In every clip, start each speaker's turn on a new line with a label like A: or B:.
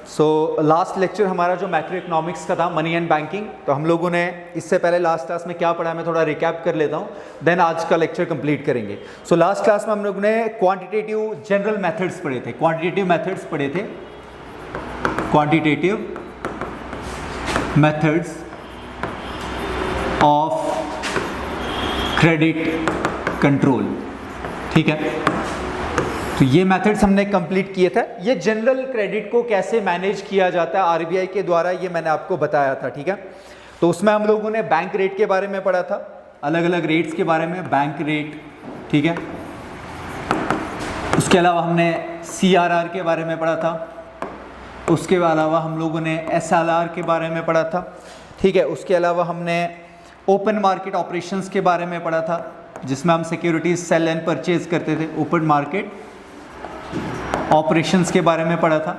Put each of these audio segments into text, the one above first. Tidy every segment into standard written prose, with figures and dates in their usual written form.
A: So last lecture हमारा जो macro economics का था, मनी एंड बैंकिंग, तो हम लोगों ने इससे पहले लास्ट क्लास में क्या पढ़ा मैं थोड़ा रिकैप कर लेता हूँ, देन आज का लेक्चर कंप्लीट करेंगे। सो लास्ट क्लास में हम लोगों ने क्वांटिटेटिव जनरल मेथड्स पढ़े थे, क्वांटिटेटिव मेथड्स पढ़े थे, quantitative methods of credit control. ठीक है, तो ये मेथड्स हमने कंप्लीट किए थे। ये जनरल क्रेडिट को कैसे मैनेज किया जाता है आरबीआई के द्वारा, ये मैंने आपको बताया था। ठीक है, तो उसमें हम लोगों ने बैंक रेट के बारे में पढ़ा था, अलग अलग रेट्स के बारे में, बैंक रेट। ठीक है, उसके अलावा हमने सीआरआर के बारे में पढ़ा था, उसके अलावा हम लोगों ने एसएलआर के बारे में पढ़ा था। ठीक है, उसके अलावा हमने ओपन मार्केट ऑपरेशंस के बारे में पढ़ा था, जिसमें हम सिक्योरिटीज सेल एंड परचेज करते थे, ओपन मार्केट ऑपरेशंस के बारे में पढ़ा था।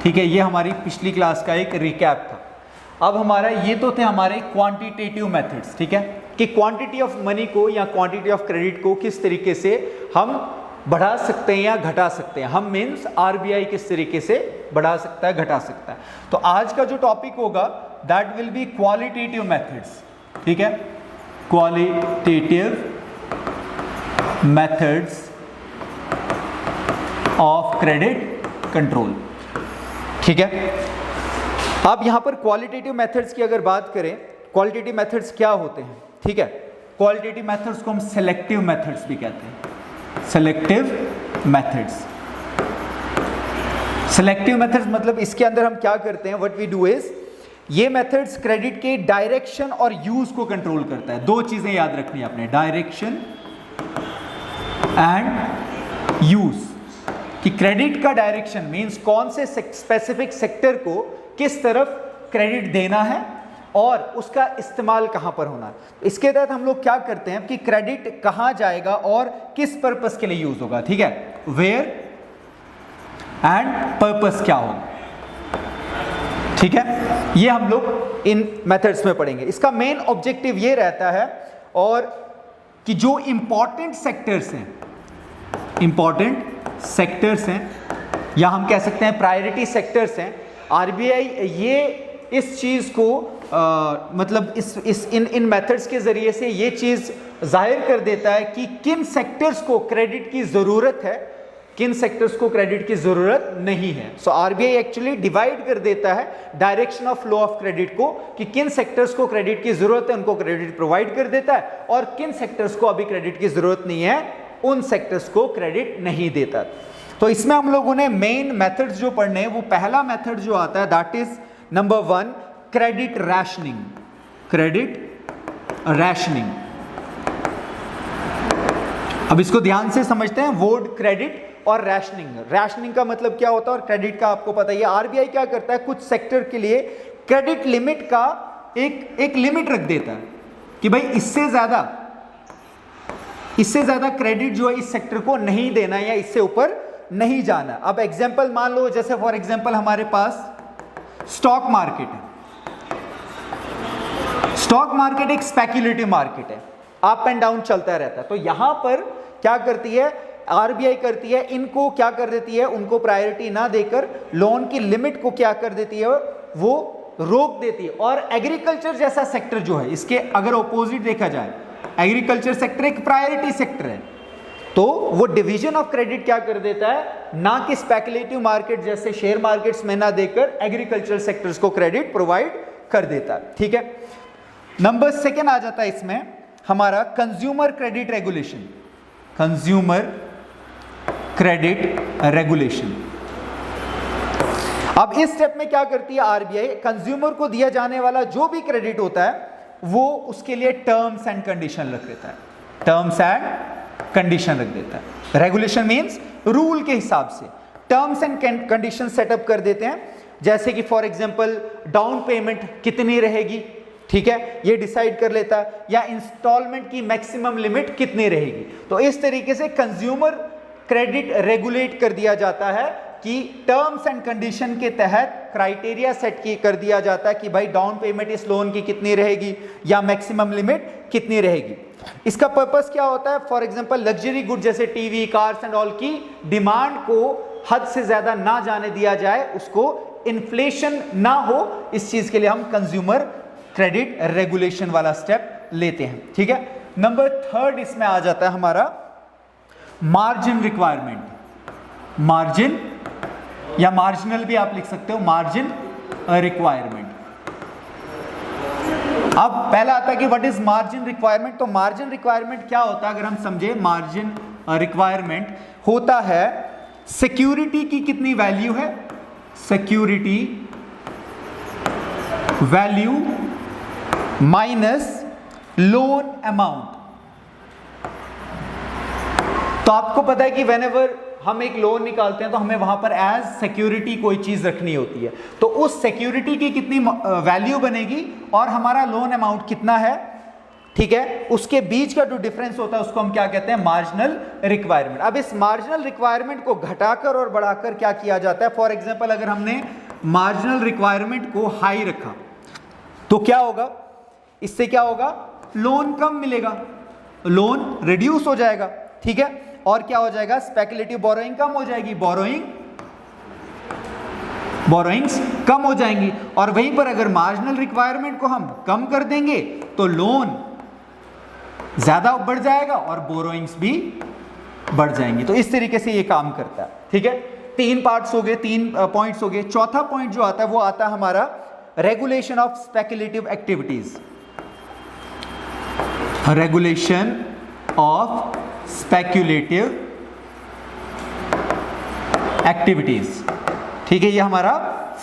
A: ठीक है, ये हमारी पिछली क्लास का एक रिकैप था। अब हमारा ये तो थे हमारे क्वांटिटेटिव मेथड्स। ठीक है, कि क्वांटिटी ऑफ मनी को या क्वांटिटी ऑफ क्रेडिट को किस तरीके से हम बढ़ा सकते हैं या घटा सकते हैं, हम मीन्स आरबीआई किस तरीके से बढ़ा सकता है, घटा सकता है। तो आज का जो टॉपिक होगा that will be qualitative methods. ठीक है, qualitative methods of credit control. ठीक है, अब यहां पर क्वालिटेटिव मेथड्स की अगर बात करें, क्वालिटेटिव मेथड्स क्या होते हैं? ठीक है, क्वालिटेटिव मेथड्स को हम सेलेक्टिव मेथड्स भी कहते हैं, सेलेक्टिव मेथड्स। सेलेक्टिव मेथड्स मतलब इसके अंदर हम क्या करते हैं, व्हाट वी डू इज, ये मेथड्स क्रेडिट के डायरेक्शन और यूज को कंट्रोल करता है। दो चीजें याद रखनी है आपने, डायरेक्शन एंड यूज, कि क्रेडिट का डायरेक्शन मींस कौन से स्पेसिफिक सेक्टर को किस तरफ क्रेडिट देना है और उसका इस्तेमाल कहां पर होना है। इसके तहत हम लोग क्या करते हैं कि क्रेडिट कहां जाएगा और किस पर्पस के लिए यूज होगा। ठीक है, वेयर एंड पर्पस क्या होगा। ठीक है, ये हम लोग इन मेथड्स में पढ़ेंगे। इसका मेन ऑब्जेक्टिव ये रहता है और कि जो इंपॉर्टेंट सेक्टर्स हैं, इंपॉर्टेंट सेक्टर्स हैं या हम कह सकते हैं प्रायोरिटी सेक्टर्स हैं, आरबीआई ये इस चीज़ को मतलब इन मेथड्स के ज़रिए से ये चीज़ जाहिर कर देता है कि किन सेक्टर्स को क्रेडिट की ज़रूरत है, किन सेक्टर्स को क्रेडिट की ज़रूरत नहीं है। सो आरबीआई एक्चुअली डिवाइड कर देता है direction of flow of credit को, कि किन सेक्टर्स को क्रेडिट की ज़रूरत है उनको क्रेडिट प्रोवाइड कर देता है, और किन सेक्टर्स को अभी क्रेडिट की ज़रूरत नहीं है उन सेक्टर्स को क्रेडिट नहीं देता। तो इसमें हम लोगों ने मेन मेथड्स जो पढ़ने हैं, वो पहला मेथड जो आता है that is number 1, credit rationing. Credit rationing, अब इसको ध्यान से समझते हैं, वर्ड क्रेडिट और रैशनिंग। रैशनिंग का मतलब क्या होता है और क्रेडिट का आपको पता ही है। आरबीआई क्या करता है, कुछ सेक्टर के लिए क्रेडिट लिमिट का एक लिमिट रख देता है कि भाई इससे ज्यादा क्रेडिट जो है इस सेक्टर को नहीं देना या इससे ऊपर नहीं जाना। अब एग्जांपल मान लो, जैसे फॉर एग्जांपल हमारे पास स्टॉक मार्केट है। स्टॉक मार्केट एक स्पेक्युलेटिव मार्केट है, अप एंड डाउन चलता रहता है। तो यहां पर क्या करती है आरबीआई, करती है इनको क्या कर देती है, उनको प्रायोरिटी ना देकर लोन की लिमिट को क्या कर देती है, वो रोक देती है। और एग्रीकल्चर जैसा सेक्टर जो है, इसके अगर ऑपोजिट देखा जाए, एग्रीकल्चर सेक्टर एक प्रायोरिटी सेक्टर है, तो वो डिवीजन ऑफ क्रेडिट क्या कर देता है, ना कि स्पेकुलेटिव मार्केट जैसे शेयर मार्केट्स में ना देकर एग्रीकल्चर सेक्टर्स को क्रेडिट प्रोवाइड कर देता है। ठीक है, नंबर 2 आ जाता है इसमें हमारा consumer credit regulation. Consumer credit regulation, अब इस स्टेप में क्या करती है आरबीआई, कंज्यूमर को दिया जाने वाला जो भी क्रेडिट होता है वो उसके लिए टर्म्स एंड कंडीशन रख देता है, टर्म्स एंड कंडीशन रख देता है। रेगुलेशन मींस रूल के हिसाब से टर्म्स एंड कंडीशन सेटअप कर देते हैं, जैसे कि फॉर एग्जांपल डाउन पेमेंट कितनी रहेगी, ठीक है, ये डिसाइड कर लेता है, या इंस्टॉलमेंट की मैक्सिमम लिमिट कितनी रहेगी। तो इस तरीके से कंज्यूमर क्रेडिट रेगुलेट कर दिया जाता है कि टर्म्स एंड कंडीशन के तहत क्राइटेरिया सेट कर दिया जाता है कि भाई डाउन पेमेंट इस लोन की कितनी रहेगी या मैक्सिमम लिमिट कितनी रहेगी। इसका पर्पस क्या होता है, फॉर एग्जांपल लग्जरी गुड जैसे टीवी, कार्स एंड ऑल की डिमांड को हद से ज्यादा ना जाने दिया जाए, उसको इन्फ्लेशन ना हो, इस चीज के लिए हम कंज्यूमर क्रेडिट रेगुलेशन वाला स्टेप लेते हैं। ठीक है, नंबर 3 इसमें आ जाता है हमारा मार्जिन रिक्वायरमेंट। मार्जिन या मार्जिनल भी आप लिख सकते हो, मार्जिन रिक्वायरमेंट। अब पहला आता है कि व्हाट इज मार्जिन रिक्वायरमेंट। तो मार्जिन रिक्वायरमेंट क्या होता है, अगर हम समझे, मार्जिन रिक्वायरमेंट होता है सिक्योरिटी की कितनी वैल्यू है, security value minus loan amount. तो आपको पता है कि व्हेनेवर हम एक लोन निकालते हैं तो हमें वहां पर एज सिक्योरिटी कोई चीज रखनी होती है, तो उस सिक्योरिटी की कितनी वैल्यू बनेगी और हमारा लोन अमाउंट कितना है, ठीक है, उसके बीच का जो डिफरेंस होता है उसको हम क्या कहते हैं, मार्जिनल रिक्वायरमेंट। अब इस मार्जिनल रिक्वायरमेंट को घटाकर और बढ़ाकर क्या किया जाता है, फॉर एग्जांपल अगर हमने मार्जिनल रिक्वायरमेंट को हाई रखा तो क्या होगा, इससे क्या होगा, लोन कम मिलेगा, लोन रिड्यूस हो जाएगा। ठीक है, और क्या हो जाएगा, स्पेकुलेटिव बोरोइंग कम हो जाएगी, बोरोइंग्स कम हो जाएंगी। और वहीं पर अगर मार्जिनल रिक्वायरमेंट को हम कम कर देंगे तो लोन ज्यादा बढ़ जाएगा और बोरोइंग्स भी बढ़ जाएंगी। तो इस तरीके से ये काम करता है। ठीक है, 3 पार्ट्स हो गए, 3 पॉइंट्स हो गए। चौथा पॉइंट जो आता है वो आता है हमारा regulation of speculative activities, regulation of speculative activities. ठीक है, ये हमारा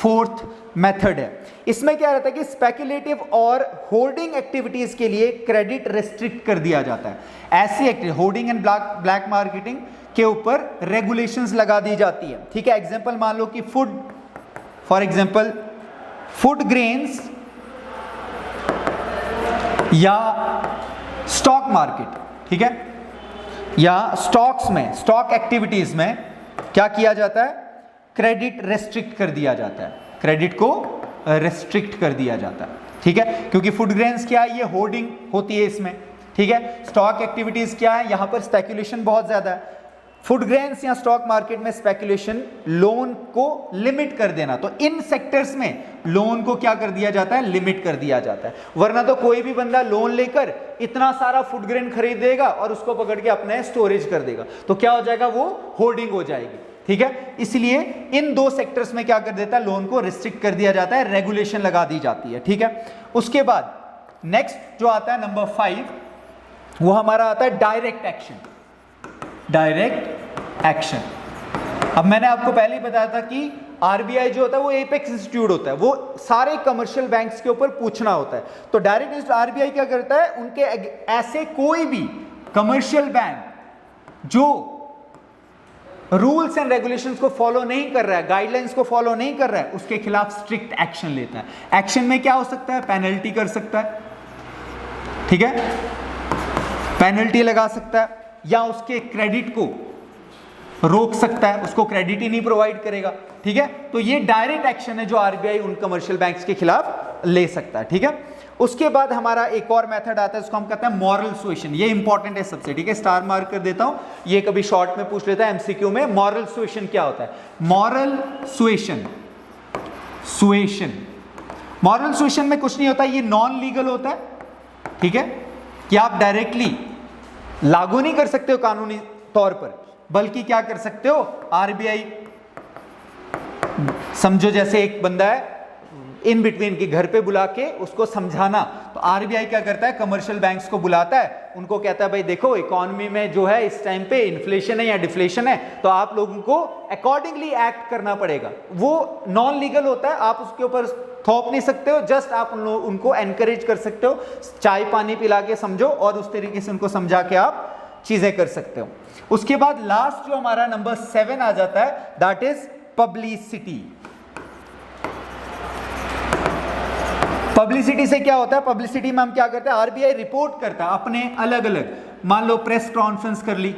A: 4th मेथड है। इसमें क्या रहता है कि स्पेक्युलेटिव और होर्डिंग एक्टिविटीज के लिए क्रेडिट रेस्ट्रिक्ट कर दिया जाता है। ऐसी activity, hoarding and black marketing के ऊपर रेगुलेशंस लगा दी जाती है। ठीक है, एग्जांपल मान लो कि food, for example food grains या स्टॉक मार्केट, ठीक है, या स्टॉक्स में, स्टॉक एक्टिविटीज में क्या किया जाता है, क्रेडिट रेस्ट्रिक्ट कर दिया जाता है, क्रेडिट को रेस्ट्रिक्ट कर दिया जाता है। ठीक है, क्योंकि फूड ग्रेन्स क्या है, ये होर्डिंग होती है इसमें। ठीक है, स्टॉक एक्टिविटीज क्या है, यहां पर स्पेकुलेशन बहुत ज्यादा है। फूड ग्रेन्स या स्टॉक मार्केट में स्पेकुलेशन, लोन को लिमिट कर देना, तो इन सेक्टर्स में लोन को क्या कर दिया जाता है, लिमिट कर दिया जाता है। वरना तो कोई भी बंदा लोन लेकर इतना सारा फूड ग्रेन खरीदेगा और उसको पकड़ के अपने स्टोरेज कर देगा, तो क्या हो जाएगा, वो होर्डिंग हो जाएगी। ठीक है, इसलिए इन 2 सेक्टर्स में क्या कर देता है, लोन को रिस्ट्रिक्ट कर दिया जाता है, रेगुलेशन लगा दी जाती है। ठीक है, उसके बाद नेक्स्ट जो आता है नंबर 5, वो हमारा आता है डायरेक्ट एक्शन। डायरेक्ट एक्शन, अब मैंने आपको पहले ही बताया था कि आरबीआई जो होता है वो एपेक्स इंस्टीट्यूट होता है, वो सारे कमर्शियल बैंक्स के ऊपर पूछना होता है। तो डायरेक्ट आरबीआई क्या करता है, उनके ऐसे कोई भी कमर्शियल बैंक जो रूल्स एंड रेगुलेशंस को फॉलो नहीं कर रहा है, गाइडलाइंस को फॉलो नहीं कर रहा है, उसके खिलाफ स्ट्रिक्ट एक्शन लेता है। एक्शन में क्या हो सकता है, पेनल्टी कर सकता है, ठीक है, पेनल्टी लगा सकता है, या उसके क्रेडिट को रोक सकता है, उसको क्रेडिट ही नहीं प्रोवाइड करेगा। ठीक है, तो ये डायरेक्ट एक्शन है जो आरबीआई उन कमर्शियल बैंक्स के खिलाफ ले सकता है। ठीक है, उसके बाद हमारा एक और मेथड आता है, उसको हम कहते हैं मॉरल सुएशन। ये इंपॉर्टेंट है सबसे, ठीक है, स्टार मार्क कर देता हूं, ये कभी शॉर्ट में पूछ लेता है एमसीक्यू में। मॉरल सुएशन क्या होता है, मॉरल सुएशन, मॉरल सुएशन में कुछ नहीं होता, ये नॉन लीगल होता है। ठीक है, कि आप डायरेक्टली लागू नहीं कर सकते हो कानूनी तौर पर, बल्कि क्या कर सकते हो, आरबीआई, समझो जैसे एक बंदा है इन बिटवीन की, घर पे बुला के उसको समझाना, तो आरबीआई क्या करता है, कमर्शियल बैंक्स को बुलाता है, उनको कहता है भाई देखो इकोनॉमी में जो है इस टाइम पे इन्फ्लेशन है या डिफ्लेशन है, तो आप लोगों को अकॉर्डिंगली एक्ट करना पड़ेगा। वो नॉन लीगल होता है, आप उसके ऊपर थोप नहीं सकते हो, जस्ट आप उनको एनकरेज कर सकते हो, चाय पानी पिला के समझो और उस तरीके से उनको समझा के आप चीजें कर सकते हो। उसके बाद लास्ट जो हमारा नंबर 7 आ जाता है, दैट इज पब्लिसिटी। पब्लिसिटी से क्या होता है, पब्लिसिटी में हम क्या करते हैं, आरबीआई रिपोर्ट करता है अपने अलग अलग, मान लो प्रेस कॉन्फ्रेंस कर ली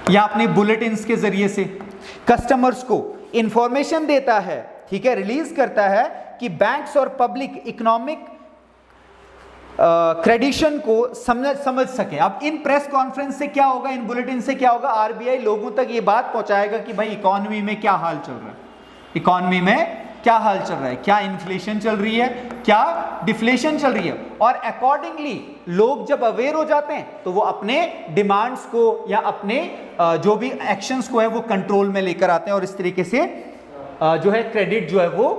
A: या अपने बुलेटिन्स के जरिए से कस्टमर्स को इंफॉर्मेशन देता है, ठीक है, रिलीज करता है कि बैंक्स और पब्लिक इकोनॉमिक क्रेडिशन को समझ सकें। अब इन प्रेस कॉन्फ्रेंस से क्या होगा, इन बुलेटिन से क्या होगा, आरबीआई लोगों तक ये बात पहुंचाएगा कि भाई इकोनॉमी में क्या हाल चल रहा है, इकोनॉमी में क्या हाल चल रहा है, क्या इन्फ्लेशन चल रही है, क्या डिफ्लेशन चल रही है, और अकॉर्डिंगली लोग जब अवेयर हो जाते हैं तो वो अपने डिमांड्स को या अपने जो भी एक्शंस को है वो कंट्रोल में लेकर आते हैं, और इस तरीके से जो है क्रेडिट जो है वो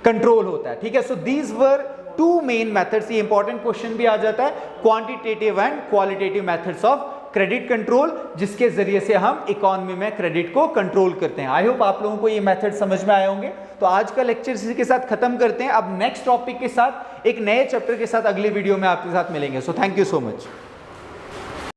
A: कंट्रोल होता है। ठीक है, so these were two main methods. ये इंपॉर्टेंट क्वेश्चन भी आ जाता है, quantitative and qualitative methods of credit control, जिसके जरिए से हम इकोनॉमी में क्रेडिट को कंट्रोल करते हैं। आई होप आप लोगों को ये मेथड समझ में आए होंगे। तो आज का लेक्चर इसी के साथ खत्म करते हैं। अब नेक्स्ट टॉपिक के साथ, एक नए चैप्टर के साथ अगली वीडियो में आपके साथ मिलेंगे। So thank you so much.